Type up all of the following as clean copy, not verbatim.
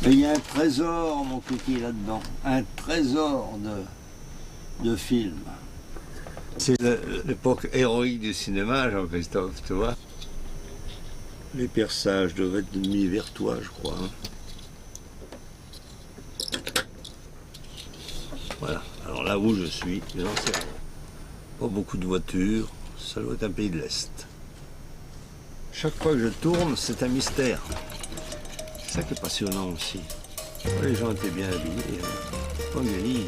Et il y a un trésor, mon kiki, là-dedans. Un trésor de films. C'est l'époque héroïque du cinéma, Jean-Christophe, tu vois. Les perçages devaient être mis vers toi, je crois. Hein. Voilà. Alors là où je suis, j'en sais rien. Pas beaucoup de voitures, ça doit être un pays de l'Est. Chaque fois que je tourne, c'est un mystère. C'est ça qui est passionnant aussi. Les gens étaient bien habillés, pas vieillis.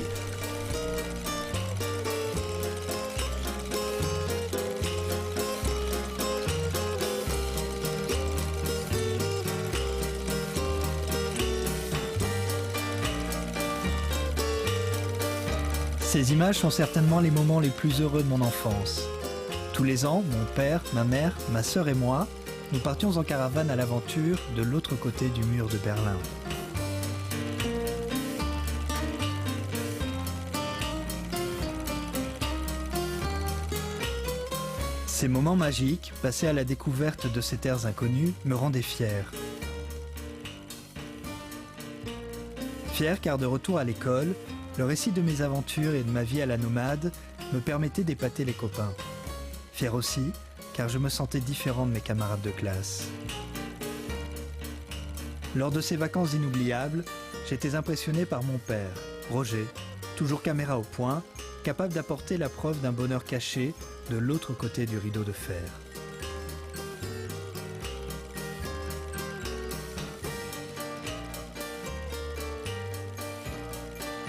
Ces images sont certainement les moments les plus heureux de mon enfance. Tous les ans, mon père, ma mère, ma sœur et moi, nous partions en caravane à l'aventure de l'autre côté du mur de Berlin. Ces moments magiques, passés à la découverte de ces terres inconnues, me rendaient fier. Fier car de retour à l'école, le récit de mes aventures et de ma vie à la nomade me permettait d'épater les copains. Fier aussi, car je me sentais différent de mes camarades de classe. Lors de ces vacances inoubliables, j'étais impressionné par mon père, Roger, toujours caméra au point, capable d'apporter la preuve d'un bonheur caché de l'autre côté du rideau de fer.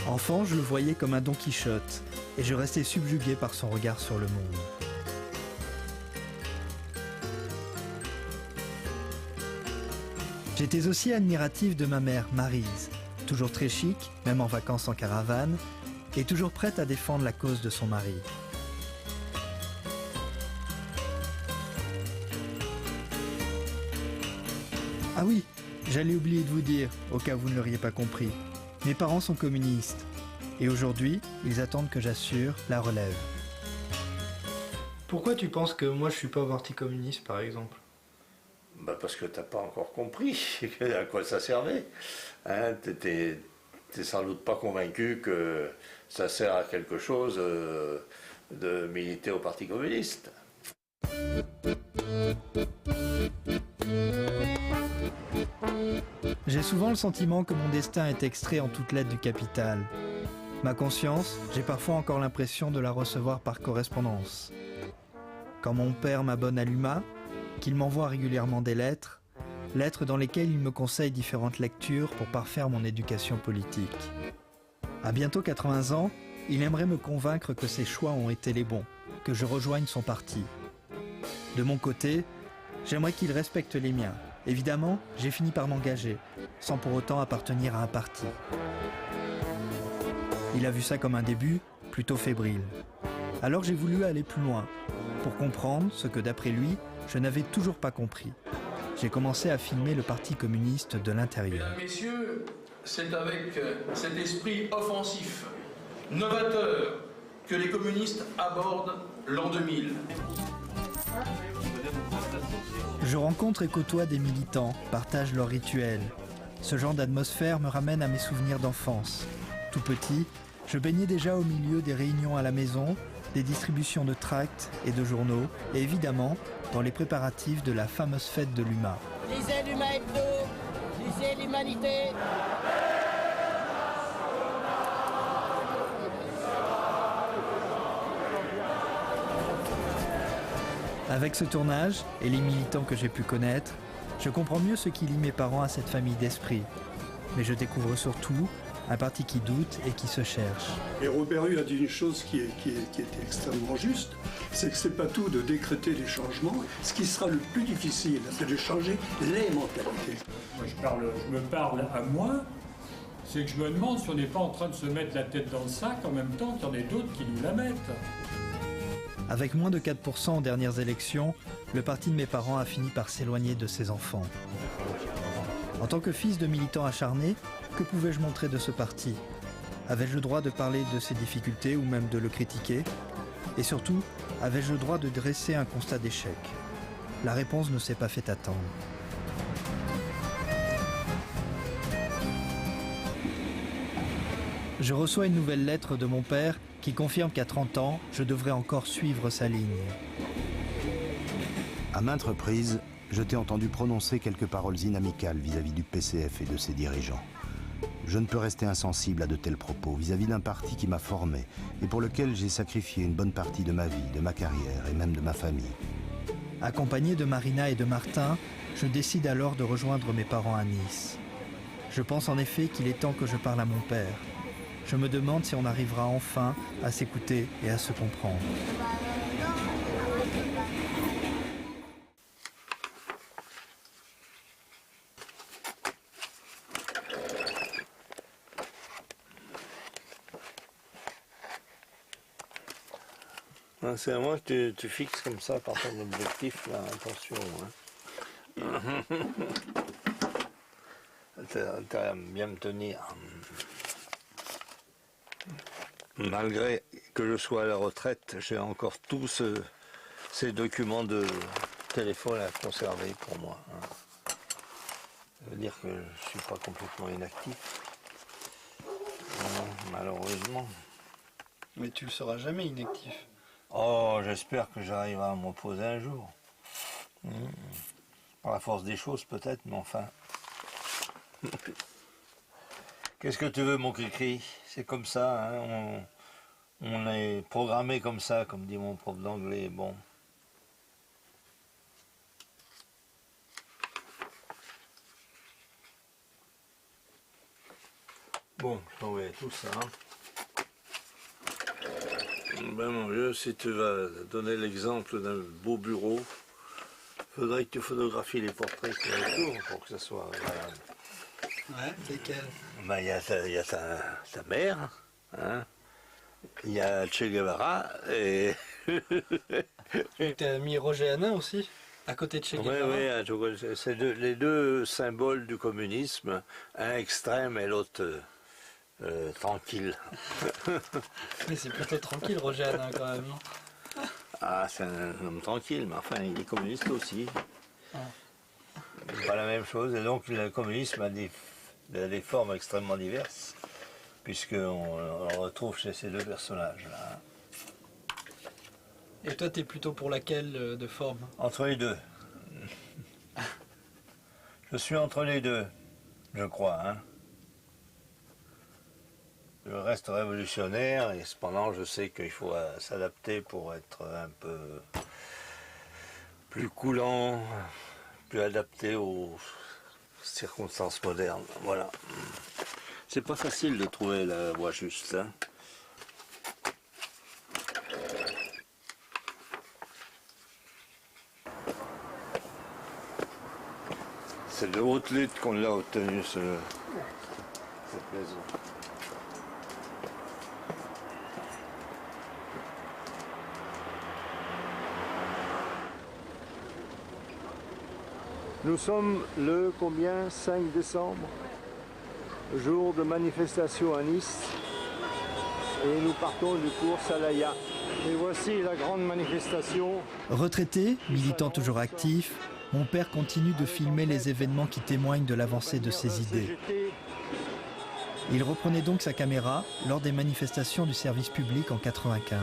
Enfant, je le voyais comme un Don Quichotte, et je restais subjugué par son regard sur le monde. J'étais aussi admiratif de ma mère, Maryse, toujours très chic, même en vacances en caravane, et toujours prête à défendre la cause de son mari. Ah oui, j'allais oublier de vous dire, au cas où vous ne l'auriez pas compris. Mes parents sont communistes, et aujourd'hui, ils attendent que j'assure la relève. Pourquoi tu penses que moi je suis pas au parti communiste, par exemple? Bah parce que t'as pas encore compris à quoi ça servait. Hein, t'es sans doute pas convaincu que ça sert à quelque chose de militer au Parti communiste. J'ai souvent le sentiment que mon destin est extrait en toutes lettres du capital. Ma conscience, j'ai parfois encore l'impression de la recevoir par correspondance. Quand mon père m'abonne à l'UMA, qu'il m'envoie régulièrement des lettres dans lesquelles il me conseille différentes lectures pour parfaire mon éducation politique. À bientôt 80 ans, il aimerait me convaincre que ses choix ont été les bons, que je rejoigne son parti. De mon côté, j'aimerais qu'il respecte les miens. Évidemment, j'ai fini par m'engager, sans pour autant appartenir à un parti. Il a vu ça comme un début, plutôt fébrile. Alors j'ai voulu aller plus loin, pour comprendre ce que d'après lui, je n'avais toujours pas compris. J'ai commencé à filmer le Parti communiste de l'intérieur. Mesdames, Messieurs, c'est avec cet esprit offensif, novateur, que les communistes abordent l'an 2000. Je rencontre et côtoie des militants, partage leurs rituels. Ce genre d'atmosphère me ramène à mes souvenirs d'enfance. Tout petit, je baignais déjà au milieu des réunions à la maison, des distributions de tracts et de journaux, et évidemment dans les préparatifs de la fameuse fête de l'UMA. Lisez l'UMA Hebdo, lisez l'Humanité. Avec ce tournage et les militants que j'ai pu connaître, je comprends mieux ce qui lie mes parents à cette famille d'esprit. Mais je découvre surtout un parti qui doute et qui se cherche. Et Robert Hue a dit une chose qui était extrêmement juste, c'est que c'est pas tout de décréter les changements. Ce qui sera le plus difficile, c'est de changer les mentalités. Moi, je me parle à moi, c'est que je me demande si on n'est pas en train de se mettre la tête dans le sac en même temps qu'il y en a d'autres qui nous la mettent. Avec moins de 4% aux dernières élections, le parti de mes parents a fini par s'éloigner de ses enfants. En tant que fils de militant acharné, que pouvais-je montrer de ce parti? Avais-je le droit de parler de ses difficultés ou même de le critiquer? Et surtout, avais-je le droit de dresser un constat d'échec? La réponse ne s'est pas fait attendre. Je reçois une nouvelle lettre de mon père qui confirme qu'à 30 ans, je devrais encore suivre sa ligne. À maintes reprises, je t'ai entendu prononcer quelques paroles inamicales vis-à-vis du PCF et de ses dirigeants. Je ne peux rester insensible à de tels propos vis-à-vis d'un parti qui m'a formé et pour lequel j'ai sacrifié une bonne partie de ma vie, de ma carrière et même de ma famille. Accompagné de Marina et de Martin, je décide alors de rejoindre mes parents à Nice. Je pense en effet qu'il est temps que je parle à mon père. Je me demande si on arrivera enfin à s'écouter et à se comprendre. C'est à moi que tu fixes comme ça par ton objectif, là, attention. Hein. T'as à bien me tenir. Malgré que je sois à la retraite, j'ai encore tous ces documents de téléphone à conserver pour moi. Hein. Ça veut dire que je ne suis pas complètement inactif. Malheureusement. Mais tu ne seras jamais inactif. Oh, j'espère que j'arriverai à m'en poser un jour. Par la force des choses peut-être, mais enfin. Qu'est-ce que tu veux, mon cri-cri? C'est comme ça, hein? On est programmé comme ça, comme dit mon prof d'anglais. Bon. Bon, je t'envoie tout ça. Ben mon vieux, si tu vas donner l'exemple d'un beau bureau, il faudrait que tu photographies les portraits qui autour pour que ça soit valable. Ouais, lesquels? Ben, il y a ta mère, hein. Il y a Che Guevara et... Tu as mis Roger Hanin aussi, à côté de Che Guevara. Oui, c'est les deux symboles du communisme, un extrême et l'autre tranquille. Mais c'est plutôt tranquille, Roger Hanin, quand même. Ah, c'est un homme tranquille, mais enfin, il est communiste aussi. Ah. C'est pas la même chose, et donc le communisme a des formes extrêmement diverses, puisqu'on le retrouve chez ces deux personnages-là. Et toi, t'es plutôt pour laquelle de forme? Entre les deux. Je suis entre les deux, je crois. Hein. Je reste révolutionnaire et cependant je sais qu'il faut s'adapter pour être un peu plus coulant, plus adapté aux circonstances modernes. Voilà. C'est pas facile de trouver la voie juste. Hein. C'est de haute lutte qu'on l'a obtenu cette maison. Nous sommes le combien 5 décembre, jour de manifestation à Nice, et nous partons du cours Salaya. Et voici la grande manifestation. Retraité, militant toujours actif, mon père continue de filmer les événements qui témoignent de l'avancée de ses idées. Il reprenait donc sa caméra lors des manifestations du service public en 1995.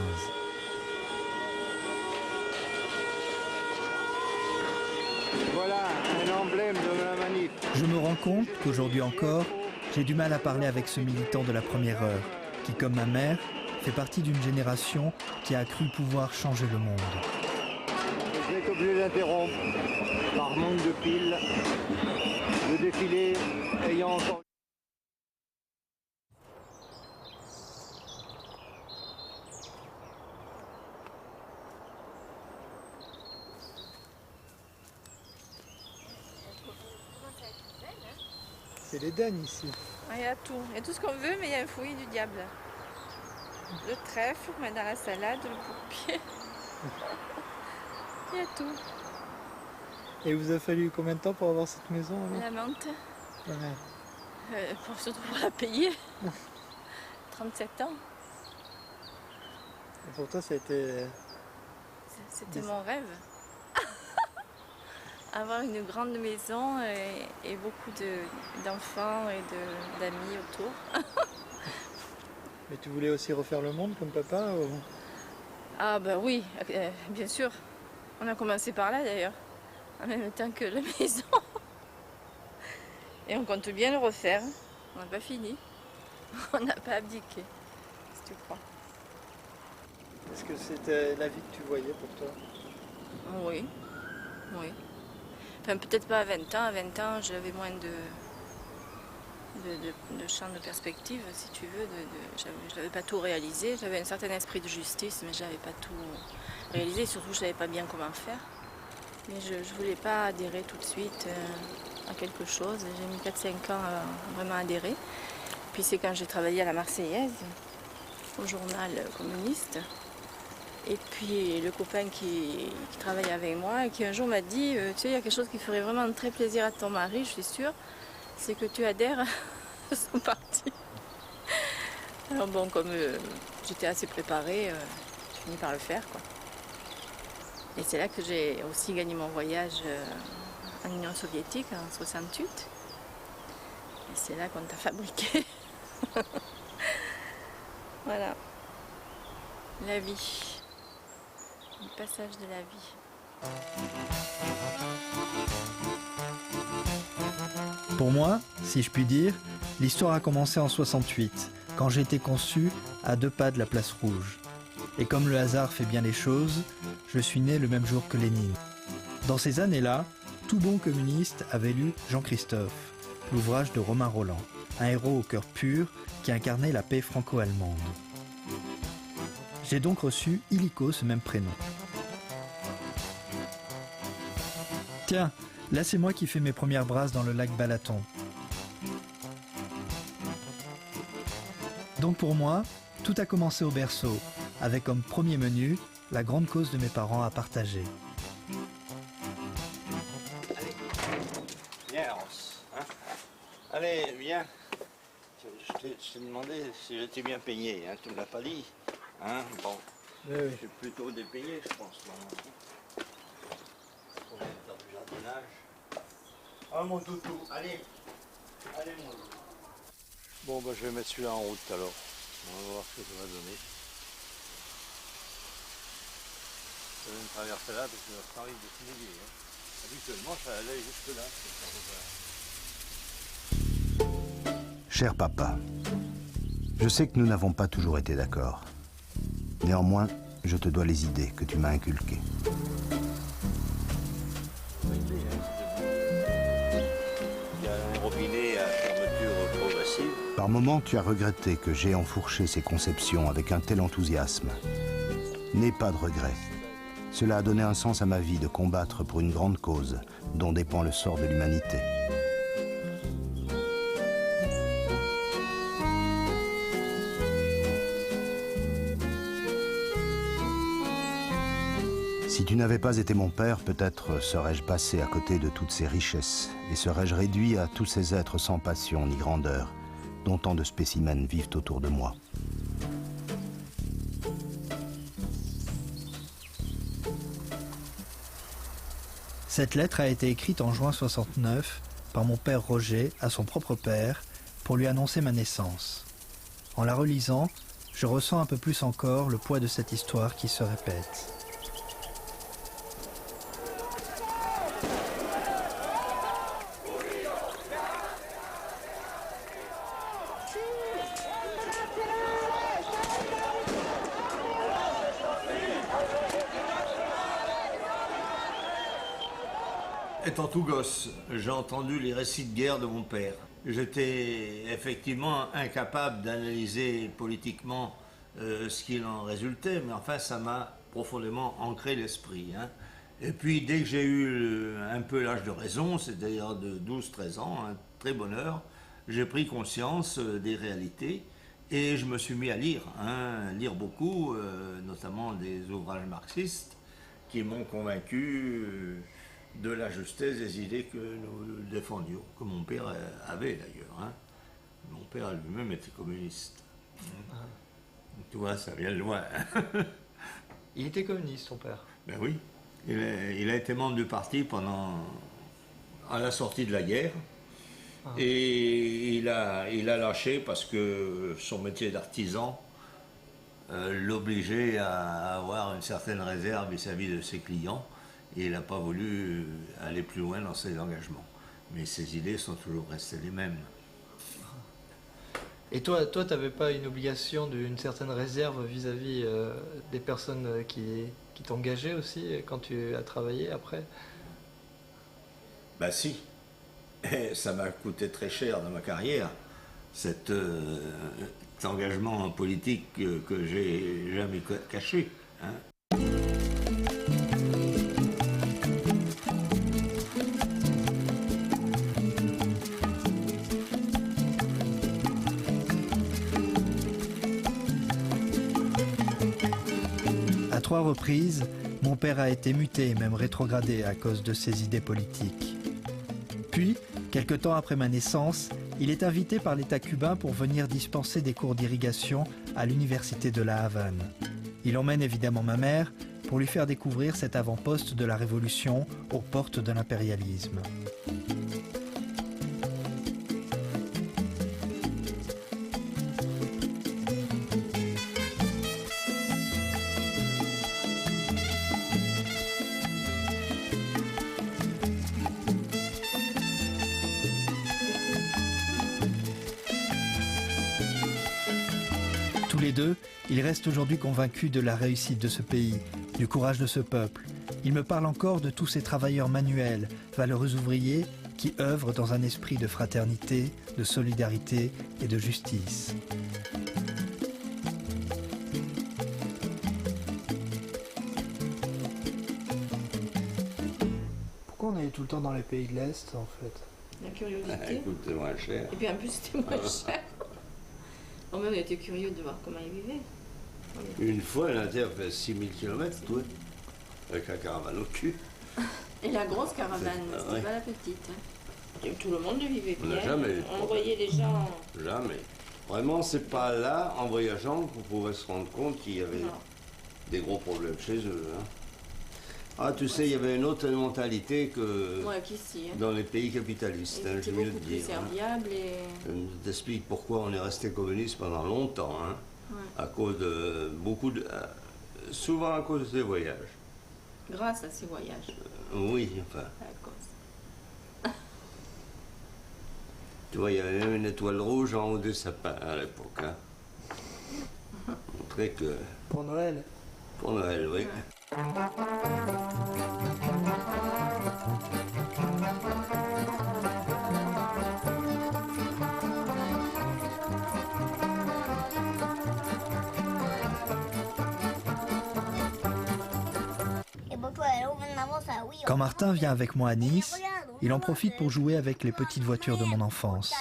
Voilà un emblème de la manif. Je me rends compte qu'aujourd'hui encore, j'ai du mal à parler avec ce militant de la première heure, qui, comme ma mère, fait partie d'une génération qui a cru pouvoir changer le monde. Vous êtes obligé d'interrompre par manque de piles le défilé ayant encore... C'est l'Éden ici. Il y a tout. Il y a tout ce qu'on veut, mais il y a un fouillis du diable. Le trèfle, mais dans la salade, le bourbier. Il y a tout. Et vous a fallu combien de temps pour avoir cette maison alors? La menthe. Ouais. Surtout pour la payer. 37 ans. Et pour toi, ça a été... C'était mon rêve. Avoir une grande maison et beaucoup d'enfants et d'amis autour. Mais tu voulais aussi refaire le monde comme papa ou... Ah ben oui, bien sûr. On a commencé par là d'ailleurs, en même temps que la maison. Et on compte bien le refaire. On n'a pas fini. On n'a pas abdiqué, si tu crois. Est-ce que c'était la vie que tu voyais pour toi? Oui, oui. Enfin, peut-être pas à 20 ans. À 20 ans, j'avais moins de champ de perspective, si tu veux. Je n'avais pas tout réalisé. J'avais un certain esprit de justice, mais je n'avais pas tout réalisé. Surtout, je ne savais pas bien comment faire. Mais je ne voulais pas adhérer tout de suite à quelque chose. J'ai mis 4-5 ans à vraiment adhérer. Puis c'est quand j'ai travaillé à la Marseillaise, au journal communiste. Et puis le copain qui travaille avec moi et qui un jour m'a dit tu sais, il y a quelque chose qui ferait vraiment très plaisir à ton mari, je suis sûre, c'est que tu adhères à son parti. Alors bon, comme j'étais assez préparée, j'ai fini par le faire, quoi. Et c'est là que j'ai aussi gagné mon voyage en Union soviétique en 68. Et c'est là qu'on t'a fabriqué. Voilà. La vie. Le passage de la vie. Pour moi, si je puis dire, l'histoire a commencé en 68, quand j'ai été conçu à 2 pas de la place Rouge. Et comme le hasard fait bien les choses, je suis né le même jour que Lénine. Dans ces années-là, tout bon communiste avait lu Jean-Christophe, l'ouvrage de Romain Rolland, un héros au cœur pur qui incarnait la paix franco-allemande. J'ai donc reçu illico ce même prénom. Tiens, là c'est moi qui fais mes premières brasses dans le lac Balaton. Donc pour moi, tout a commencé au berceau, avec comme premier menu la grande cause de mes parents à partager. Allez, viens Ross. Hein, allez, viens. Je t'ai demandé si j'étais bien payé, hein, tu ne l'as pas dit. Hein, bon, Oui. je suis plutôt dépayé, je pense. On est dans du jardinage. Oh mon toutou, allez, allez mon toutou. Bon, bah je vais mettre celui-là en route alors. On va voir ce que ça va donner. Je vais me traverser là parce que ça arrive de se mouiller. Hein. Habituellement, ça allait jusque là. Cher papa, je sais que nous n'avons pas toujours été d'accord. Néanmoins, je te dois les idées que tu m'as inculquées. Il y a un robinet à fermeture progressive. Par moments, tu as regretté que j'aie enfourché ces conceptions avec un tel enthousiasme. N'aie pas de regrets. Cela a donné un sens à ma vie de combattre pour une grande cause dont dépend le sort de l'humanité. Si tu n'avais pas été mon père, peut-être serais-je passé à côté de toutes ces richesses et serais-je réduit à tous ces êtres sans passion ni grandeur, dont tant de spécimens vivent autour de moi. Cette lettre a été écrite en juin 69 par mon père Roger à son propre père pour lui annoncer ma naissance. En la relisant, je ressens un peu plus encore le poids de cette histoire qui se répète. Étant tout gosse, j'ai entendu les récits de guerre de mon père. J'étais effectivement incapable d'analyser politiquement ce qu'il en résultait, mais enfin ça m'a profondément ancré l'esprit. Hein. Et puis dès que j'ai eu un peu l'âge de raison, c'est-à-dire de 12-13 ans, un très bonne heure, j'ai pris conscience des réalités et je me suis mis à lire, hein, lire beaucoup, notamment des ouvrages marxistes qui m'ont convaincu de la justesse des idées que nous défendions, que mon père avait d'ailleurs. Hein. Mon père lui-même était communiste. Tu vois, ça vient de loin. Il était communiste, ton père? Ben oui. Il a été membre du parti à la sortie de la guerre. Et il a lâché parce que son métier d'artisan l'obligeait à avoir une certaine réserve vis-à-vis de ses clients. Et il n'a pas voulu aller plus loin dans ses engagements. Mais ses idées sont toujours restées les mêmes. Et toi, tu n'avais pas une obligation d'une certaine réserve vis-à-vis des personnes qui t'engageaient aussi quand tu as travaillé après? Bah si. Et ça m'a coûté très cher dans ma carrière, cet engagement en politique que j'ai jamais caché. Hein. À 3 reprises, mon père a été muté et même rétrogradé à cause de ses idées politiques. Puis, quelque temps après ma naissance, il est invité par l'État cubain pour venir dispenser des cours d'irrigation à l'université de La Havane. Il emmène évidemment ma mère pour lui faire découvrir cet avant-poste de la Révolution aux portes de l'impérialisme. Tous les deux, ils restent aujourd'hui convaincus de la réussite de ce pays, du courage de ce peuple. Ils me parlent encore de tous ces travailleurs manuels, valeureux ouvriers, qui œuvrent dans un esprit de fraternité, de solidarité et de justice. Pourquoi on est tout le temps dans les pays de l'Est, en fait? La curiosité. Écoute, c'est moins cher. Et puis en plus, c'était moins cher. On était curieux de voir comment ils vivaient. Une fois, l'Inter fait 6000 km, toi, avec la caravane au cul. Et la grosse caravane, c'était pas la petite. Et tout le monde vivait bien. On n'a jamais. On voyait les gens. Jamais. Vraiment, c'est pas là, en voyageant, qu'on pouvait se rendre compte qu'il y avait des gros problèmes chez eux. Hein. Ah, tu sais, il y avait une autre mentalité que qu'ici, hein. Dans les pays capitalistes, hein, j'ai mieux de dire. Serviable et... Je t'explique pourquoi on est resté communiste pendant longtemps, hein, à cause de beaucoup de... souvent à cause des voyages. Grâce à ces voyages. Oui, enfin. À cause. Tu vois, il y avait même une étoile rouge en haut des sapins à l'époque. Hein. Montrait que... Pour Noël? Pour Noël, oui. Ouais. Quand Martin vient avec moi à Nice, il en profite pour jouer avec les petites voitures de mon enfance.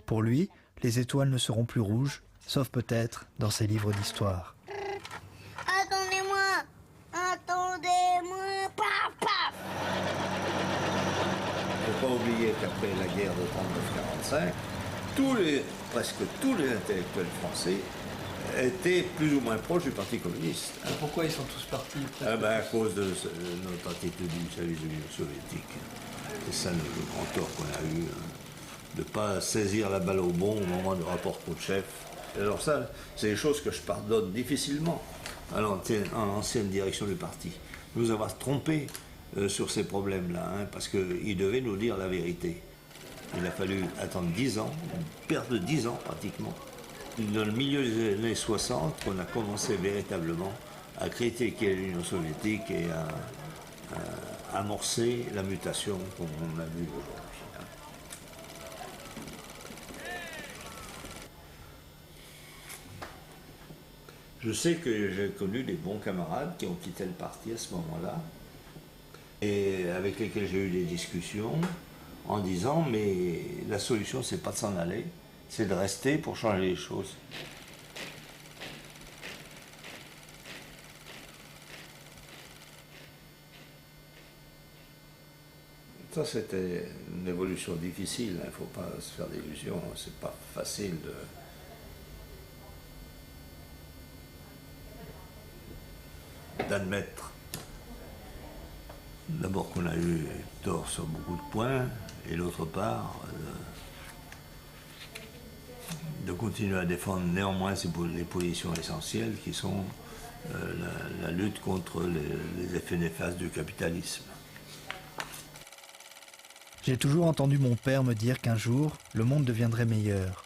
Pour lui, les étoiles ne seront plus rouges, sauf peut-être dans ses livres d'histoire. Attendez-moi, paf, paf. Il ne faut pas oublier qu'après la guerre de 39-45, presque tous les intellectuels français étaient plus ou moins proches du Parti communiste. Et pourquoi ils sont tous partis? À cause de notre attitude du service de l'Union soviétique. C'est ça le grand tort qu'on a eu, de ne pas saisir la balle au bon au moment du rapport Khrouchtchev. Alors ça, c'est des choses que je pardonne difficilement à l'ancienne direction du parti. Nous avoir trompés sur ces problèmes-là, hein, parce qu'ils devaient nous dire la vérité. Il a fallu attendre 10 ans, une perte de 10 ans pratiquement. Dans le milieu des années 60, on a commencé véritablement à critiquer l'Union soviétique et à amorcer la mutation qu'on a vue aujourd'hui. Hein. Je sais que j'ai connu des bons camarades qui ont quitté le parti à ce moment-là et avec lesquels j'ai eu des discussions en disant mais la solution c'est pas de s'en aller, c'est de rester pour changer les choses. Ça c'était une évolution difficile, il ne faut pas se faire d'illusions, c'est pas facile d'admettre D'abord qu'on a eu tort sur beaucoup de points, et d'autre part, de continuer à défendre néanmoins les positions essentielles qui sont la lutte contre les effets néfastes du capitalisme. J'ai toujours entendu mon père me dire qu'un jour, le monde deviendrait meilleur.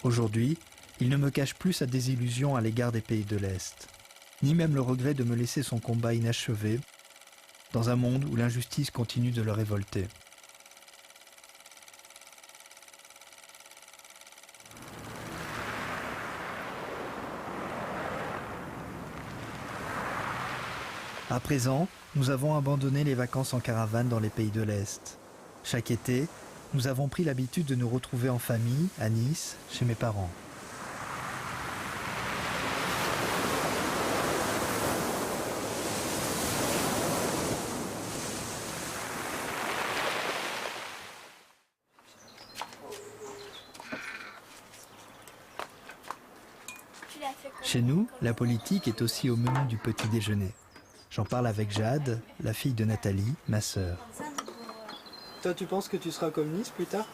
Aujourd'hui, il ne me cache plus sa désillusion à l'égard des pays de l'Est, ni même le regret de me laisser son combat inachevé, dans un monde où l'injustice continue de le révolter. À présent, nous avons abandonné les vacances en caravane dans les pays de l'Est. Chaque été, nous avons pris l'habitude de nous retrouver en famille, à Nice, chez mes parents. Chez nous, la politique est aussi au menu du petit déjeuner. J'en parle avec Jade, la fille de Nathalie, ma sœur. Toi, tu penses que tu seras communiste plus tard?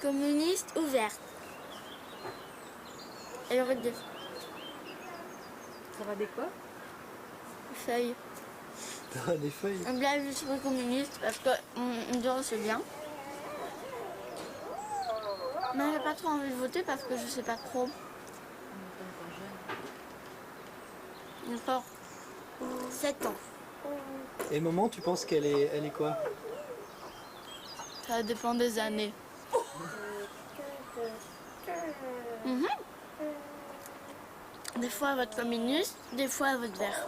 Communiste ou verte? Elle aurait des... Ça va des quoi? Feuilles. T'auras des feuilles? Là, je serai communiste parce que on dirait c'est bien. Mais j'ai pas trop envie de voter parce que je sais pas trop. Encore 7 ans. Et maman, tu penses qu'elle est quoi? Ça dépend des années. Des fois elle vote communiste, des fois elle vote vert.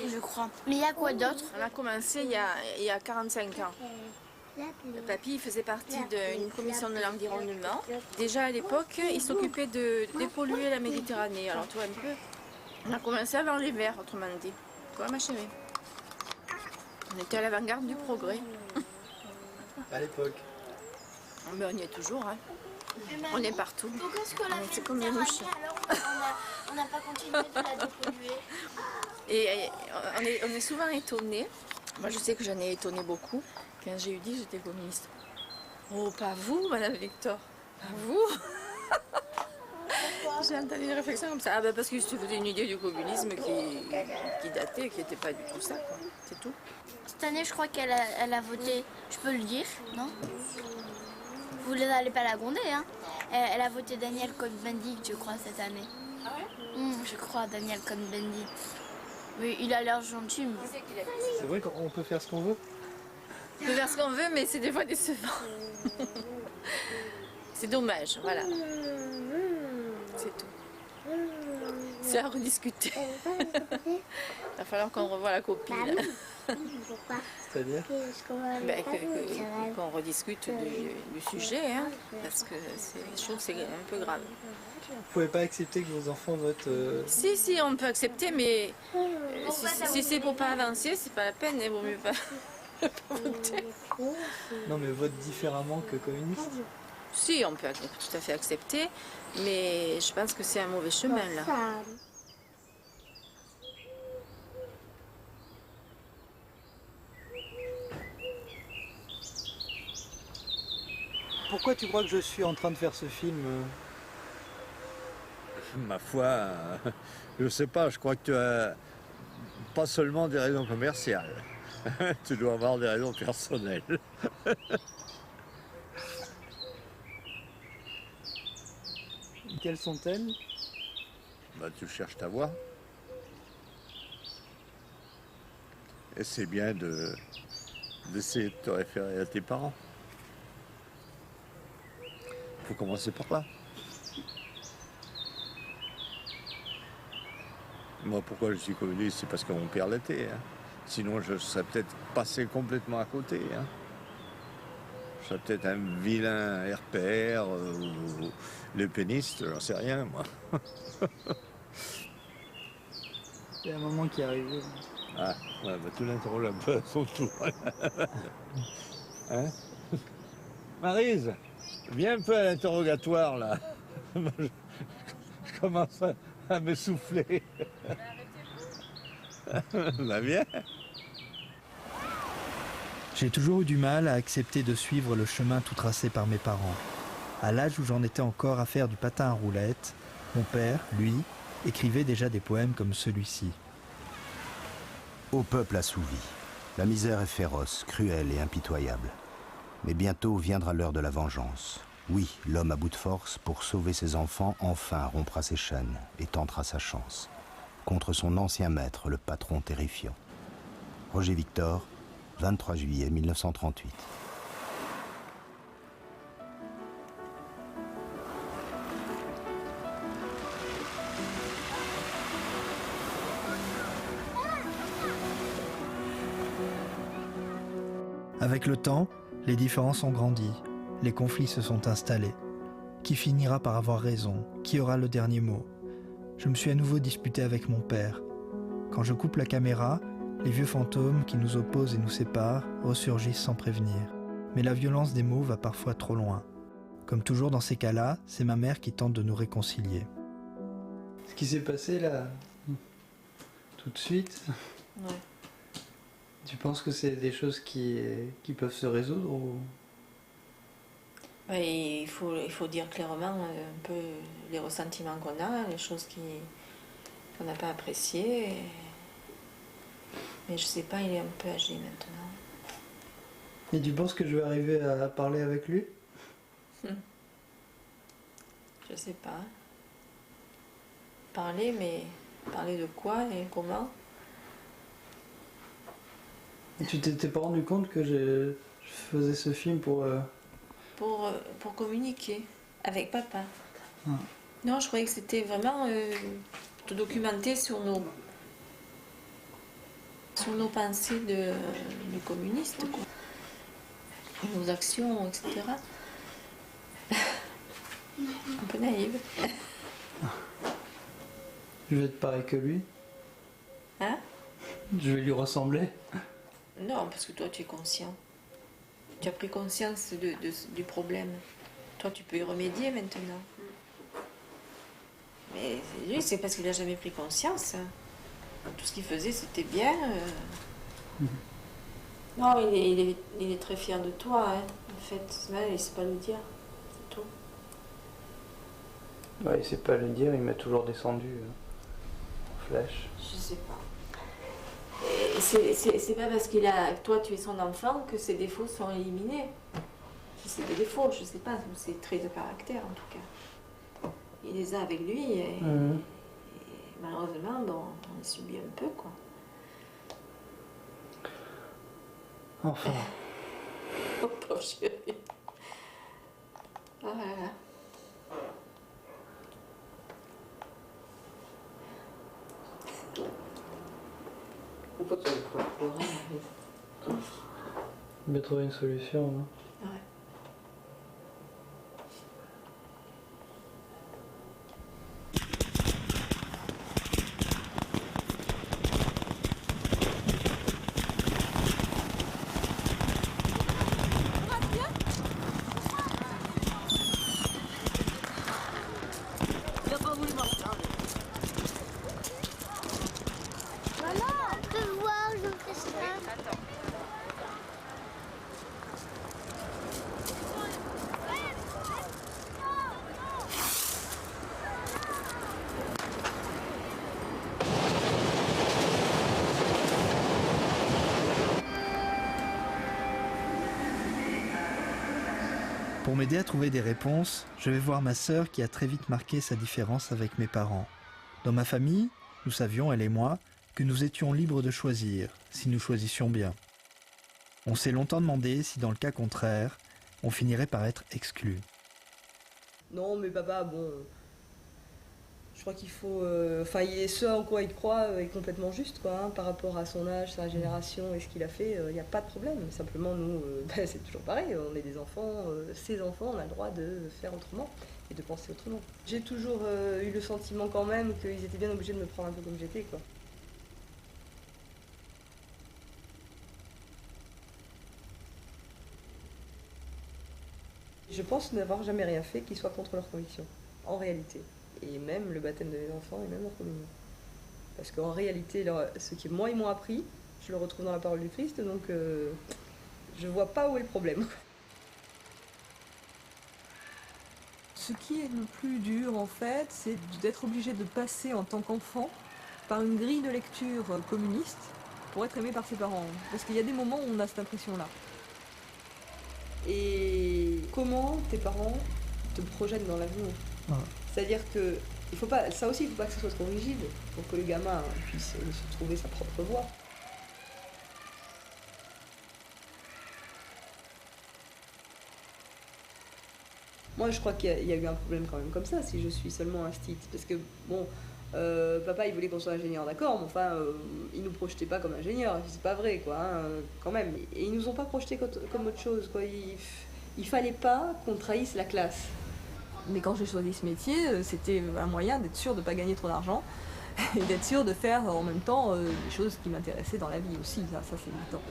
Je crois. Mais il y a quoi d'autre? On a commencé il y a 45 ans. Le papy faisait partie d'une commission de l'environnement. Déjà à l'époque, il s'occupait de dépolluer la Méditerranée. Alors tu vois un peu, on a commencé avant les verts, autrement dit. Quoi ma chérie? On était à l'avant-garde du progrès. À l'époque. Mais on y est toujours, hein. On est partout. Pourquoi est-ce qu'on a fait comme les mouches. On n'a pas continué de la dépolluer? Et on est souvent étonnés. Moi je sais que j'en ai étonné beaucoup. Quand j'ai eu dit j'étais communiste. Oh, pas vous, Madame Victor. Pas vous. J'ai entendu une réflexion comme ça. Ah ben parce que je te faisais une idée du communisme qui datait, qui n'était pas du tout ça, quoi. C'est tout. Cette année, je crois qu'elle a voté, je peux le dire, non? Vous n'allez pas la gronder, hein? Elle a voté Daniel Cohn-Bendit, je crois, cette année. Ah ouais? Je crois, Daniel Cohn-Bendit. Oui, il a l'air gentil. Mais... C'est vrai qu'on peut faire ce qu'on veut? On peut faire ce qu'on veut, mais c'est des fois décevant. C'est dommage, voilà. C'est tout. C'est à rediscuter. Il va falloir qu'on revoie la copine. C'est-à-dire qu'on rediscute du sujet, hein, parce que je trouve que c'est un peu grave. Vous pouvez pas accepter que vos enfants votent Si, on peut accepter, mais si c'est pour pas avancer, c'est pas la peine, il vaut mieux pas voter. Non, mais votent différemment que communiste? Si, on peut tout à fait accepter, mais je pense que c'est un mauvais chemin, là. Pourquoi tu crois que je suis en train de faire ce film? Ma foi, je sais pas, je crois que tu as pas seulement des raisons commerciales. Tu dois avoir des raisons personnelles. Quelles sont-elles? Bah, tu cherches ta voie. Et c'est bien d'essayer de te référer à tes parents. Faut commencer par là. Moi, pourquoi je suis communiste, c'est parce que mon père l'était. Hein. Sinon, je serais peut-être passé complètement à côté. Hein. Je serais peut-être un vilain RPR ou le péniste, j'en sais rien, moi. Il y a un moment qui est arrivé. Ah, ouais, bah, tu l'interroges un peu à son tour. Hein? Maryse, viens un peu à l'interrogatoire, là. Je commence à m'essouffler. Bah, viens. J'ai toujours eu du mal à accepter de suivre le chemin tout tracé par mes parents. À l'âge où j'en étais encore à faire du patin à roulettes, mon père, lui, écrivait déjà des poèmes comme celui-ci. Ô peuple assouvi, la misère est féroce, cruelle et impitoyable. Mais bientôt viendra l'heure de la vengeance. Oui, l'homme à bout de force, pour sauver ses enfants, enfin rompra ses chaînes et tentera sa chance. Contre son ancien maître, le patron terrifiant. Roger Victor, 23 juillet 1938. Avec le temps, les différences ont grandi, les conflits se sont installés. Qui finira par avoir raison? Qui aura le dernier mot? Je me suis à nouveau disputé avec mon père. Quand je coupe la caméra, les vieux fantômes qui nous opposent et nous séparent ressurgissent sans prévenir. Mais la violence des mots va parfois trop loin. Comme toujours dans ces cas-là, c'est ma mère qui tente de nous réconcilier. Ce qui s'est passé là, tout de suite, Ouais. tu penses que c'est des choses qui peuvent se résoudre ou... Ouais, il faut dire clairement un peu les ressentiments qu'on a, les choses qu'on n'a pas appréciées. Mais je sais pas, il est un peu âgé maintenant. Et tu penses que je vais arriver à parler avec lui? Je sais pas. Parler, mais parler de quoi et comment? Et tu t'étais pas rendu compte que je faisais ce film pour communiquer avec papa. Ah. Non, je croyais que c'était vraiment te documenter sur nos pensées de communistes, quoi. Nos actions, etc. Un peu naïve. Je vais être pareil que lui. Hein? Je vais lui ressembler. Non, parce que toi, tu es conscient. Tu as pris conscience du problème. Toi, tu peux y remédier maintenant. Mais lui, c'est parce qu'il n'a jamais pris conscience. Tout ce qu'il faisait, c'était bien. Non, il est très fier de toi, hein. En fait, il ne sait pas le dire. C'est tout. Ouais, il sait pas le dire, il m'a toujours descendu en flèche. Je sais pas. Et c'est pas parce toi, tu es son enfant que ses défauts sont éliminés. Si c'est des défauts, je sais pas, c'est traits de caractère en tout cas. Il les a avec lui et malheureusement, bon, on les subit un peu, quoi. Enfin. Oh, pauvre chérie. Oh là là. Pourquoi tu veux pas pleurer? Je vais trouver une solution. Hein. Ouais. Pour m'aider à trouver des réponses, je vais voir ma sœur qui a très vite marqué sa différence avec mes parents. Dans ma famille, nous savions, elle et moi, que nous étions libres de choisir, si nous choisissions bien. On s'est longtemps demandé si dans le cas contraire, on finirait par être exclus. Non, mais papa, bon, je crois qu'il faut... ce en quoi il croit est complètement juste, quoi, hein, par rapport à son âge, sa génération et ce qu'il a fait, il n'y a pas de problème. Simplement, nous, c'est toujours pareil, on est des enfants, ses enfants, on a le droit de faire autrement et de penser autrement. J'ai toujours eu le sentiment quand même qu'ils étaient bien obligés de me prendre un peu comme j'étais, quoi. Je pense n'avoir jamais rien fait qui soit contre leurs convictions, en réalité. Et même le baptême de mes enfants et même leur communion. Parce qu'en réalité, ce que moi ils m'ont appris, je le retrouve dans la parole du Christ, donc Je vois pas où est le problème. Ce qui est le plus dur en fait, c'est d'être obligé de passer en tant qu'enfant par une grille de lecture communiste pour être aimé par ses parents. Parce qu'il y a des moments où on a cette impression-là. Et comment tes parents te projettent dans l'avenir. C'est-à-dire que il faut pas, ça aussi, il ne faut pas que ce soit trop rigide pour que le gamin puisse se trouver sa propre voie. Moi, je crois qu'il y a eu un problème quand même comme ça, si je suis seulement instite. Parce que, bon, papa, il voulait qu'on soit ingénieur, d'accord, mais enfin, il nous projetait pas comme ingénieur, c'est pas vrai, quoi, hein, quand même. Et ils nous ont pas projeté comme autre chose, quoi. Il fallait pas qu'on trahisse la classe. Mais quand j'ai choisi ce métier, c'était un moyen d'être sûr de ne pas gagner trop d'argent et d'être sûr de faire en même temps des choses qui m'intéressaient dans la vie aussi, ça c'est évident.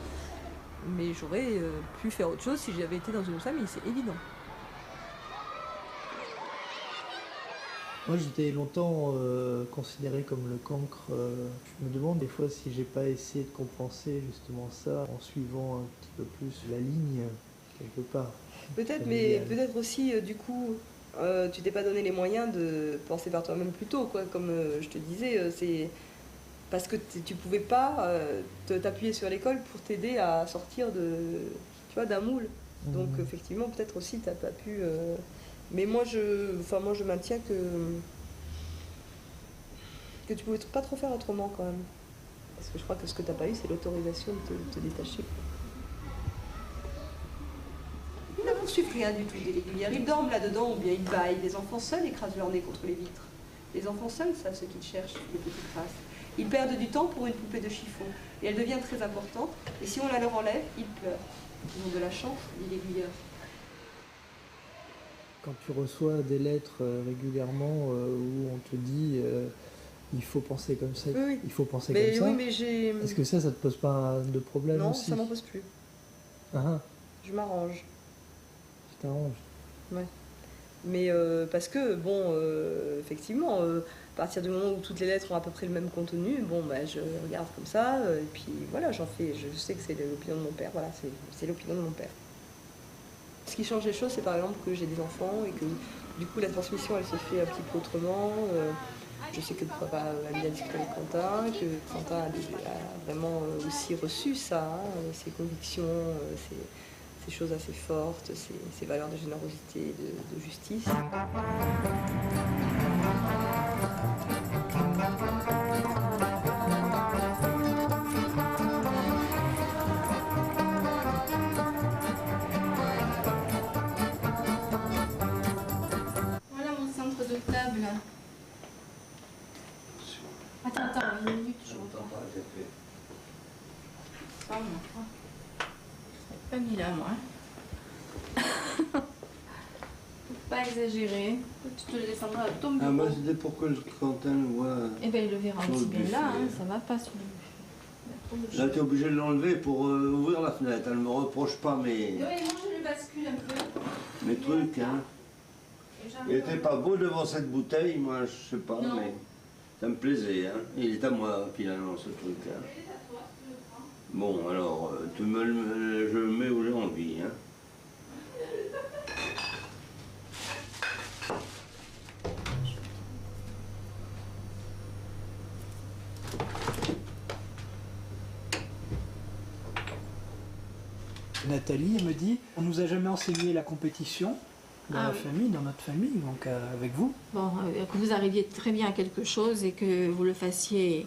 Mais j'aurais pu faire autre chose si j'avais été dans une autre famille, c'est évident. Moi j'étais longtemps considéré comme le cancre. Je me demande des fois si j'ai pas essayé de compenser justement ça en suivant un petit peu plus la ligne quelque part. Peut-être, mais peut-être aussi du coup tu t'es pas donné les moyens de penser par toi-même plus tôt, quoi. Comme je te disais, c'est parce que tu pouvais pas t'appuyer sur l'école pour t'aider à sortir d'un moule. Donc effectivement peut-être aussi t'as pas pu. Mais moi je maintiens que tu pouvais pas trop faire autrement quand même. Parce que je crois que ce que t'as pas eu, c'est l'autorisation de te détacher. Ils ne poursuivent rien du tout des régulières. Ils dorment là-dedans ou bien ils baillent. Les enfants seuls écrasent leur nez contre les vitres. Les enfants seuls savent ce qu'ils cherchent, les petites traces. Ils perdent du temps pour une poupée de chiffon. Et elle devient très importante. Et si on la leur enlève, ils pleurent. Ils ont de la chance, dit l'aiguilleur. Quand tu reçois des lettres régulièrement où on te dit il faut penser comme ça, oui. Il faut penser comme ça. Oui, mais j'ai... Est-ce que ça te pose pas de problème non, aussi? Non, ça m'en pose plus. Ah. Je m'arrange. Tu t'arranges? Ouais. Mais parce que, bon, effectivement, à partir du moment où toutes les lettres ont à peu près le même contenu, bon, bah, je regarde comme ça, et puis voilà, j'en fais. Je sais que c'est l'opinion de mon père, voilà, c'est l'opinion de mon père. Ce qui change les choses, c'est par exemple que j'ai des enfants et que du coup la transmission elle se fait un petit peu autrement. Je sais que papa a bien discuté avec Quentin, que Quentin a vraiment aussi reçu ça, ses convictions, ces choses assez fortes, ces valeurs de générosité, de justice. Voilà mon centre de table. Attends, une minute, je reprends. Ça, moi. Pas mis là, moi. Faut pas exagérer. Tu te le descendras à ton bureau. Ah, moi, c'était pour que Quentin le voit. Eh ben, il le verra aussi bien là, hein, ça va pas sur le... Là, tu es obligé de l'enlever pour ouvrir la fenêtre. Elle ne me reproche pas mes... Oui, moi, je le bascule un peu. Mes trucs, hein. Il était pas beau devant cette bouteille, moi, je sais pas, non. Mais ça me plaisait, hein. Il est à moi, finalement, ce truc, hein. Bon, alors, je le mets où j'ai envie, hein. Nathalie me dit, on nous a jamais enseigné la compétition dans la famille, dans notre famille, donc avec vous. Bon, que vous arriviez très bien à quelque chose et que vous le fassiez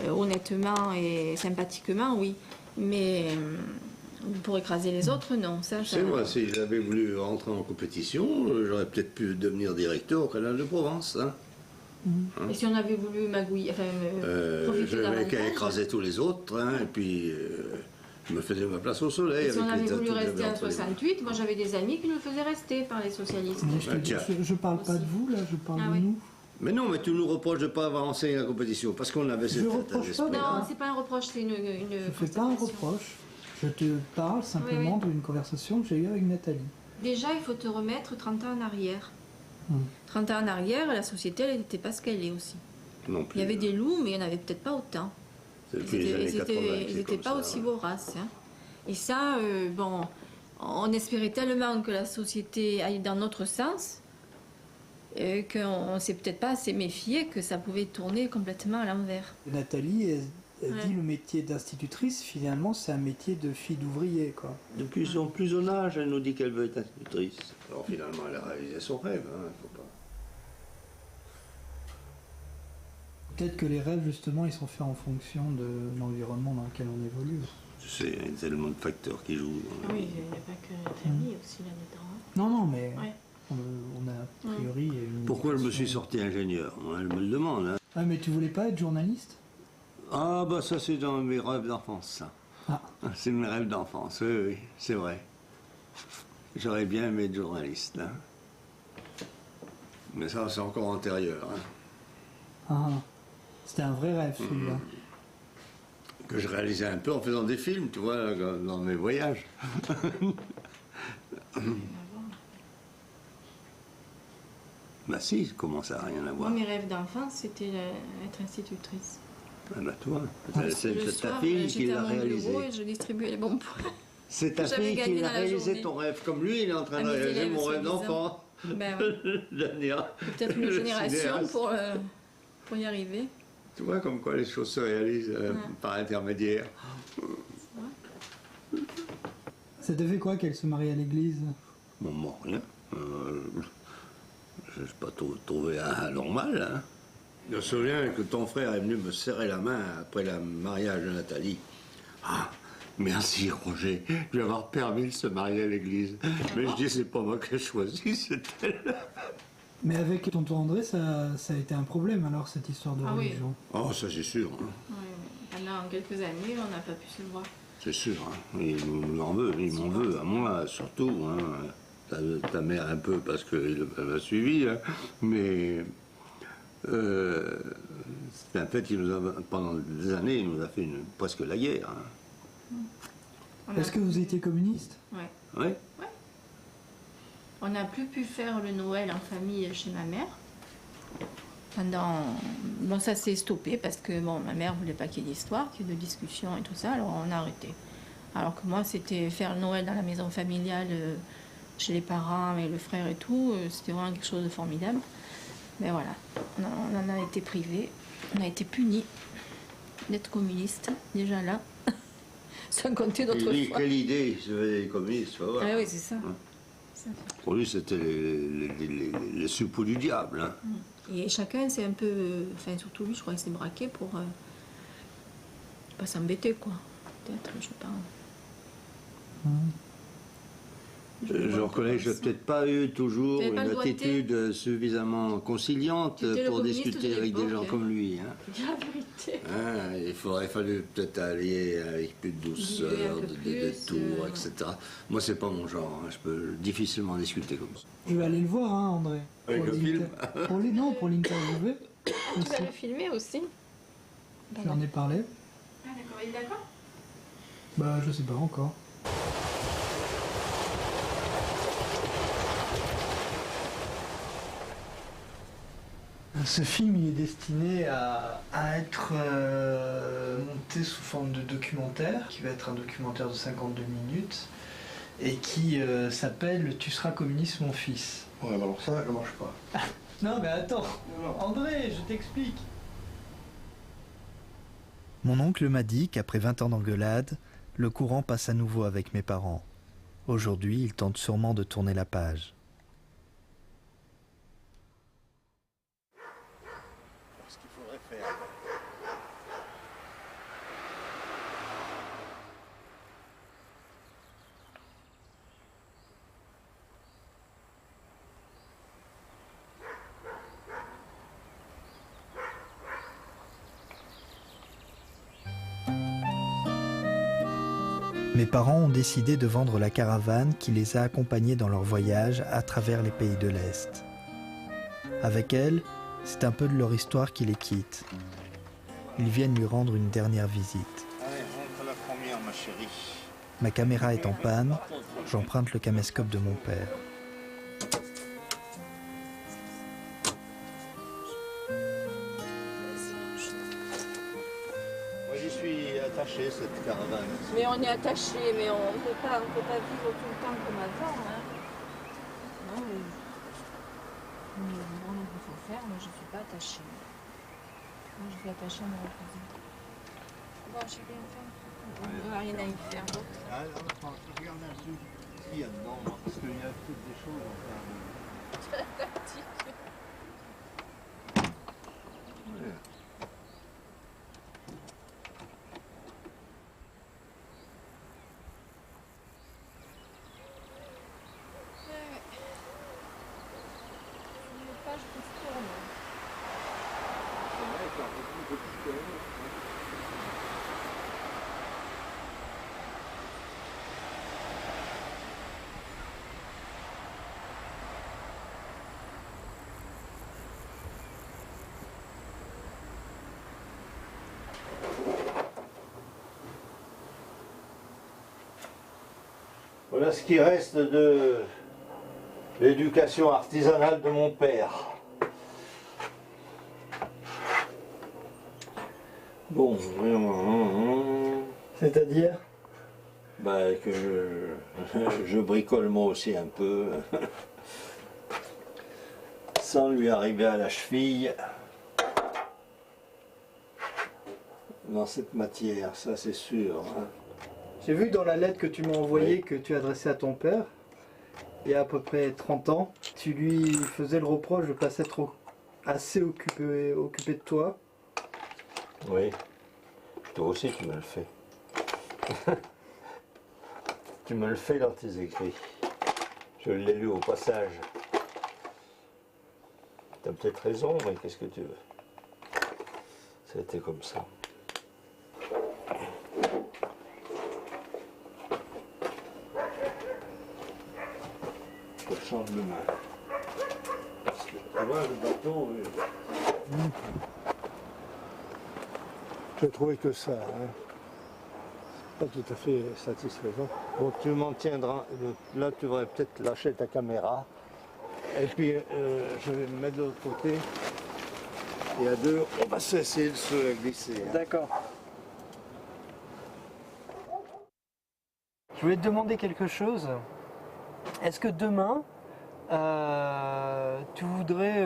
honnêtement et sympathiquement, oui. Mais pour écraser les autres, non. Ça, c'est moi, si j'avais voulu rentrer en compétition, j'aurais peut-être pu devenir directeur au Canal de Provence. Hein. Et si on avait voulu magouiller, enfin, profiter je n'avais qu'à écraser tous les autres, hein, et puis je me faisais ma place au soleil. Et si on avait voulu rester en 68, moi j'avais des amis qui nous faisaient rester par les socialistes. Je parle pas de vous, là, je parle de nous. Mais non, mais tu nous reproches de ne pas avoir enseigné la compétition, parce qu'on avait cette tête d'esprit. Non, c'est pas un reproche, c'est une je ne fais pas un reproche. Je te parle simplement d'une conversation que j'ai eue avec Nathalie. Déjà, il faut te remettre 30 ans en arrière. 30 ans en arrière, la société, elle n'était pas ce qu'elle est aussi. Non plus. Il y avait des loups, mais il n'y en avait peut-être pas autant. Ils n'étaient pas aussi voraces. Hein. Et ça, bon, on espérait tellement que la société aille dans notre sens qu'on ne s'est peut-être pas assez méfié que ça pouvait tourner complètement à l'envers. Nathalie, elle dit le métier d'institutrice, finalement, c'est un métier de fille d'ouvrier, quoi. Depuis son plus jeune âge, elle nous dit qu'elle veut être institutrice. Alors finalement, elle a réalisé son rêve, hein, faut pas... Peut-être que les rêves, justement, ils sont faits en fonction de l'environnement dans lequel on évolue. Tu sais, il y a tellement de facteurs qui jouent. Oui, il n'y a pas que la famille aussi là-dedans. Non, non, mais Ouais. on a a priori une... Pourquoi je me suis sorti ingénieur? Elle me le demande. Hein. Ah, mais tu voulais pas être journaliste? Ah, bah ça, c'est dans mes rêves d'enfance, ça. Ah. C'est mes rêves d'enfance, oui, oui, c'est vrai. J'aurais bien aimé être journaliste. Hein. Mais ça, c'est encore antérieur. Hein. Ah, c'était un vrai rêve, celui-là. Que je réalisais un peu en faisant des films, tu vois, dans mes voyages. Bah si, comment ça n'a rien à voir? Moi, mes rêves d'enfance, c'était être institutrice. Ah bah toi, c'est Le ta soir, fille qui j'étais à l'a mon réalisé. bureau et je distribuais les bons points. C'est ta J'avais fille qui gagné a dans la réalisé journée. ton rêve, comme lui, il est en train À de mes réaliser élèves, mon rêve soi-disant. d'enfant. Ben ouais. Dania. Peut-être une Le génération cinéaste. pour y arriver. Tu vois comme quoi les choses se réalisent par intermédiaire. Ça te fait quoi qu'elle se marie à l'église? Bon, moi, rien. Je n'ai pas trouvé anormal. Hein. Je me souviens que ton frère est venu me serrer la main après le mariage de Nathalie. Ah, merci Roger, je vais avoir permis de se marier à l'église. Mais je dis, c'est pas moi qui ai choisi, c'est elle. Mais avec tonton André, ça a été un problème alors, cette histoire de Ah oui. religion. Oh, ça c'est sûr. Hein. Ouais. Pendant quelques années, on n'a pas pu se voir. C'est sûr. Hein. Il m'en veut, à moi surtout. Hein. Ta mère un peu parce qu'elle m'a suivi, hein. Mais c'est un fait qu'il nous a, pendant des années, il nous a fait presque la guerre. Hein. Est-ce que vous étiez communiste? Ouais. Ouais. On n'a plus pu faire le Noël en famille chez ma mère. Bon, ça s'est stoppé parce que bon, ma mère voulait pas qu'il y ait d'histoire, qu'il y ait de discussion et tout ça, alors on a arrêté. Alors que moi, c'était faire le Noël dans la maison familiale, chez les parents et le frère et tout, c'était vraiment quelque chose de formidable. Mais voilà, on en a été privés, on a été punis d'être communistes, déjà là, sans compter d'autres fois. Quelle idée, se veut les communistes, tu vas voir. Ah oui, c'est ça. Hein. Pour lui, c'était les suppôts du diable. Hein. Et chacun s'est un peu, enfin surtout lui, je crois qu'il s'est braqué pour pas s'embêter, quoi. Peut-être, je sais pas. Je reconnais que je n'ai peut-être pas eu toujours T'avais pas une le doigté. attitude suffisamment conciliante T'étais le pour communiste discuter de avec des l'époque, gens hein. comme lui. Hein. C'est la vérité. Hein, il aurait fallu peut-être aller avec plus de douceur, Diluer un peu des plus, détours, etc. Moi, c'est pas mon genre. Hein. Je peux difficilement discuter comme ça. Je vais aller le voir, hein, André. Avec le film pour l'interviewer. Tu vas le filmer aussi? J'en ai parlé. Ah d'accord, il est d'accord? Bah, je sais pas encore. Ce film, il est destiné à être monté sous forme de documentaire, qui va être un documentaire de 52 minutes, et qui s'appelle « Tu seras communiste, mon fils ». Ouais, bah alors ça marche pas. Non, mais attends, André, je t'explique. Mon oncle m'a dit qu'après 20 ans d'engueulade, le courant passe à nouveau avec mes parents. Aujourd'hui, ils tentent sûrement de tourner la page. Ce qu'il faudrait faire. Mes parents ont décidé de vendre la caravane qui les a accompagnés dans leur voyage à travers les pays de l'Est. Avec elle, c'est un peu de leur histoire qui les quitte. Ils viennent lui rendre une dernière visite. Allez, rentre la première, ma chérie. Ma caméra est en panne, j'emprunte le caméscope de mon père. Moi, j'y suis attaché, cette caravane. Mais on est attaché, mais on ne peut pas vivre tout le temps comme avant. Hein. Non, mais bon, il faut faire, moi je ne suis pas attachée. Moi je suis attachée à mon reposer. Bon, j'ai bien fait. On n'a rien à y faire d'autre. Ah, attends, je regarde un truc. Qu'est-ce qu'il y a dedans, moi, parce qu'il y a peut-être des choses à faire. Ouais. Voilà ce qui reste de l'éducation artisanale de mon père. Bon, C'est-à-dire? bah, que je bricole moi aussi un peu, sans lui arriver à la cheville dans cette matière, ça c'est sûr. Hein. J'ai vu dans la lettre que tu m'as envoyée, que tu as adressée à ton père, il y a à peu près 30 ans, tu lui faisais le reproche de ne pas s'être assez occupé de toi. Oui, toi aussi tu me le fais. Tu me le fais dans tes écrits. Je l'ai lu au passage. T'as peut-être raison, mais qu'est-ce que tu veux? C'était comme ça. Je change de main. Parce que, tu vois, le bâton... Je trouvais que ça, hein, pas tout à fait satisfaisant. Bon, tu m'en tiendras. Là, tu devrais peut-être lâcher ta caméra. Et puis, je vais me mettre de l'autre côté. Et à deux, on va essayer de se glisser. Hein. D'accord. Je voulais te demander quelque chose. Est-ce que demain, tu voudrais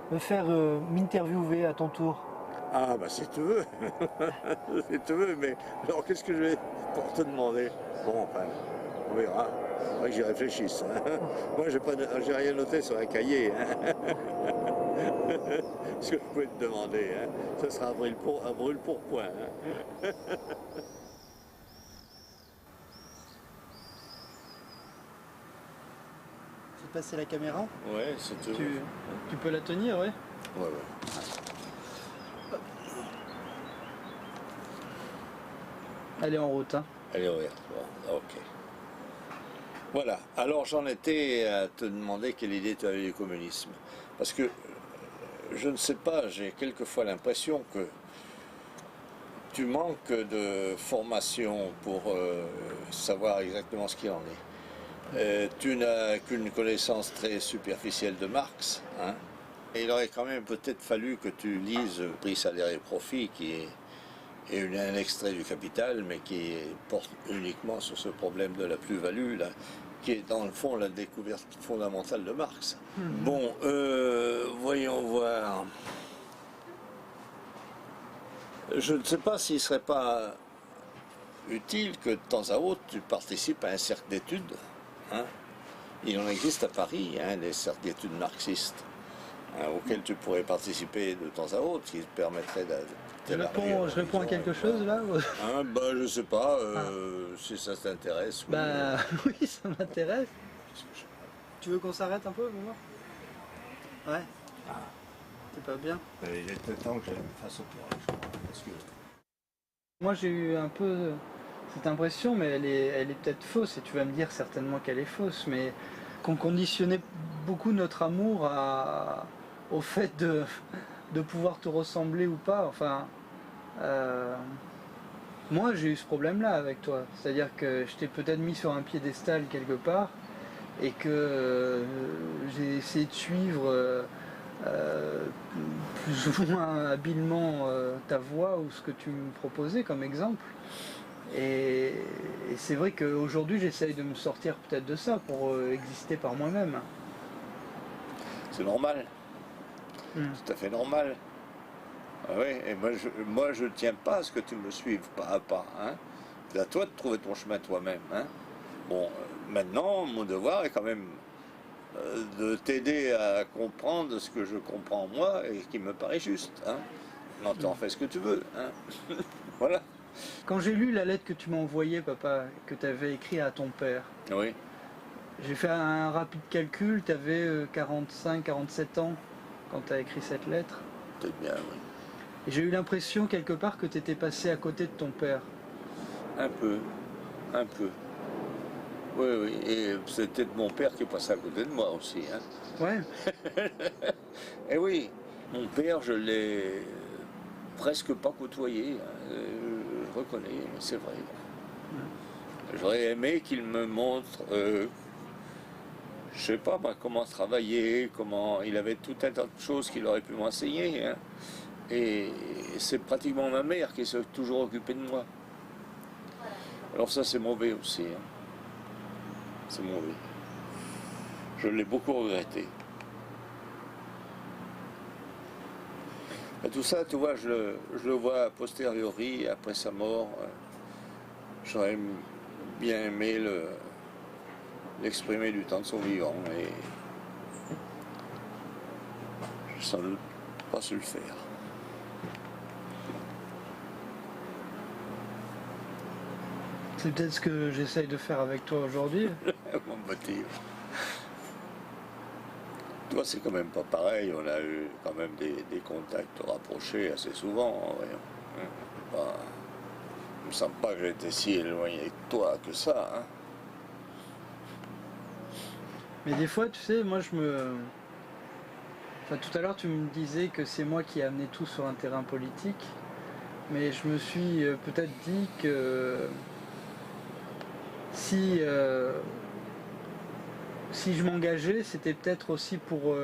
me faire m'interviewer à ton tour? Ah, bah si tu veux. Si tu veux, mais alors qu'est-ce que je vais pour te demander? Bon, enfin, on verra. Moi, j'y réfléchisse. Hein. Moi, j'ai rien noté sur un cahier. Hein. Ce que je pouvais te demander, hein. Ce sera un brûle pour point. Hein. Tu passer la caméra? Ouais, si tu veux. Tu peux la tenir, ouais? Ouais, ouais. Elle est en route, hein? Elle est ouverte, bon, ok. Voilà, alors j'en étais à te demander quelle idée tu avais du communisme. Parce que, je ne sais pas, j'ai quelquefois l'impression que tu manques de formation pour savoir exactement ce qu'il en est. Tu n'as qu'une connaissance très superficielle de Marx, hein? Et il aurait quand même peut-être fallu que tu lises Prix, salaire et profit, qui est un extrait du Capital, mais qui porte uniquement sur ce problème de la plus-value, qui est dans le fond la découverte fondamentale de Marx. Bon, voyons voir. Je ne sais pas s'il ne serait pas utile que de temps à autre tu participes à un cercle d'études. Hein. Il en existe à Paris, hein, des cercles d'études marxistes, hein, auxquels tu pourrais participer de temps à autre, qui te permettraient de... Je réponds à quelque chose là ou... Hein, bah, je sais pas, si ça t'intéresse. Oui. Bah oui, ça m'intéresse. Tu veux qu'on s'arrête un peu pour voir? Ouais. C'est pas bien. Il était temps que je me fasse opérer, je crois. Parce que... Moi j'ai eu un peu cette impression, mais elle est peut-être fausse, et tu vas me dire certainement qu'elle est fausse, mais qu'on conditionnait beaucoup notre amour au fait de pouvoir te ressembler ou pas. Enfin, moi j'ai eu ce problème-là avec toi, c'est-à-dire que je t'ai peut-être mis sur un piédestal quelque part et que j'ai essayé de suivre plus ou moins habilement ta voix ou ce que tu me proposais comme exemple. Et c'est vrai qu'aujourd'hui j'essaye de me sortir peut-être de ça pour exister par moi-même. C'est normal. Tout à fait normal. Ah oui, et moi je tiens pas à ce que tu me suives pas à pas. Hein. C'est à toi de trouver ton chemin toi-même. Hein. Bon, maintenant, mon devoir est quand même de t'aider à comprendre ce que je comprends moi et qui me paraît juste. Hein. Non, t'en fais ce que tu veux. Hein. Voilà. Quand j'ai lu la lettre que tu m'as envoyée, papa, que tu avais écrite à ton père, oui. J'ai fait un rapide calcul, tu avais 45-47 ans quand tu as écrit cette lettre. Peut-être bien, oui. Et j'ai eu l'impression quelque part que tu étais passé à côté de ton père. Un peu. Oui, oui. Et c'est peut-être mon père qui est passé à côté de moi aussi. Hein. Ouais. Et oui, mon père, je l'ai presque pas côtoyé. Hein. Je reconnais, mais c'est vrai. J'aurais aimé qu'il me montre, je sais pas moi, comment travailler, comment... Il avait tout un tas de choses qu'il aurait pu m'enseigner. Hein. Et c'est pratiquement ma mère qui s'est toujours occupée de moi. Alors ça, c'est mauvais aussi. Hein. C'est mauvais. Je l'ai beaucoup regretté. Et tout ça, tu vois, je le vois a posteriori, après sa mort. J'aurais bien aimé l'exprimer du temps de son vivant. Et je n'ai sans doute pas su le faire. C'est peut-être ce que j'essaye de faire avec toi aujourd'hui. Mon motif. Toi, c'est quand même pas pareil. On a eu quand même des contacts rapprochés assez souvent. Il ne me semble pas que j'ai été si éloigné de toi que ça. Hein. Mais des fois, tu sais, moi Enfin, tout à l'heure, tu me disais que c'est moi qui ai amené tout sur un terrain politique. Mais je me suis peut-être dit que si je m'engageais, c'était peut-être aussi pour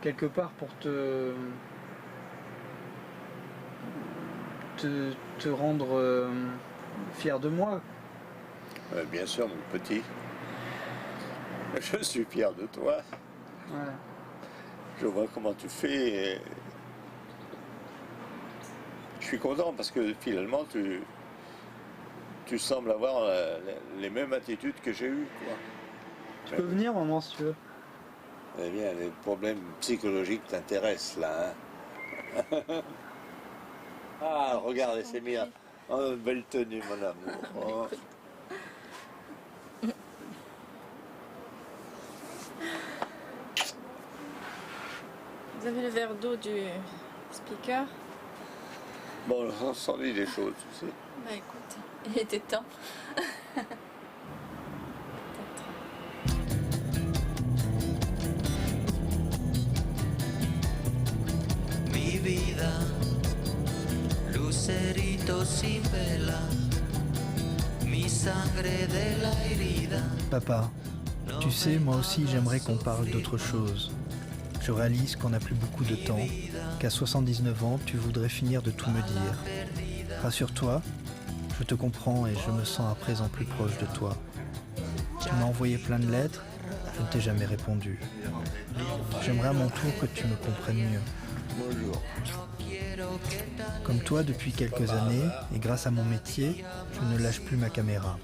quelque part pour te rendre fier de moi. Bien sûr, mon petit. Je suis fier de toi. Ouais. Je vois comment tu fais. Et je suis content parce que finalement, tu sembles avoir les mêmes attitudes que j'ai eues. Tu peux venir, maman, si tu veux. Eh bien, les problèmes psychologiques t'intéressent, là. Hein. Ah, regarde, elle s'est mis en une belle tenue, mon amour. Oh. Vous avez le verre d'eau du speaker? Bon, on s'en dit des choses, tu sais. Bah écoute, il était temps. Mi vida, lucerito sin vela, mi sangre de la herida. Papa, tu sais, moi aussi j'aimerais qu'on parle d'autre chose. Je réalise qu'on n'a plus beaucoup de temps, qu'à 79 ans, tu voudrais finir de tout me dire. Rassure-toi, je te comprends et je me sens à présent plus proche de toi. Tu m'as envoyé plein de lettres, je ne t'ai jamais répondu. J'aimerais à mon tour que tu me comprennes mieux. Bonjour. Comme toi, depuis quelques années, et grâce à mon métier, je ne lâche plus ma caméra.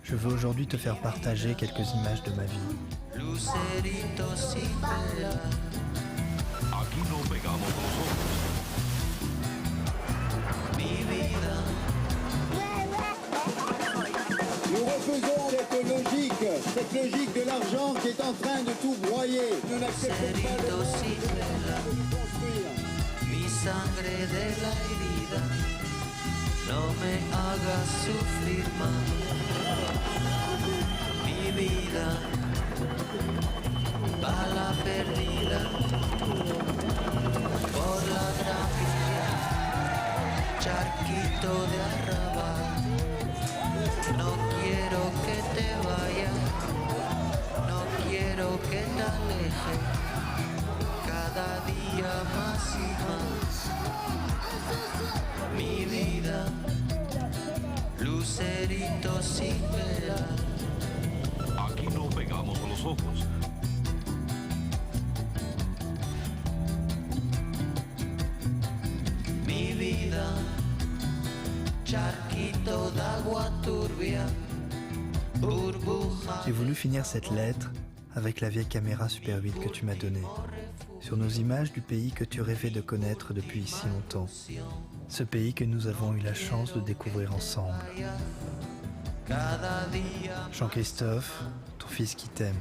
Je veux aujourd'hui te faire partager quelques images de ma vie. Nous refusons cette logique de l'argent qui est en train de tout broyer. Nous n'acceptons pas le construire. Mi sangre de la herida, no me hagas sufrir más. Mi vida, bala perdida, por la gravilla, charquito de arrabal. No quiero que te vayas, no quiero que te alejes. será más y más. Mi vida, lucerito sin velar. Aquí no pegamos los ojos. Mi vida, charquito d'agua turbia, burbuja. J'ai voulu finir cette lettre avec la vieille caméra Super 8 que tu m'as donnée, sur nos images du pays que tu rêvais de connaître depuis si longtemps, ce pays que nous avons eu la chance de découvrir ensemble. Jean-Christophe, ton fils qui t'aime.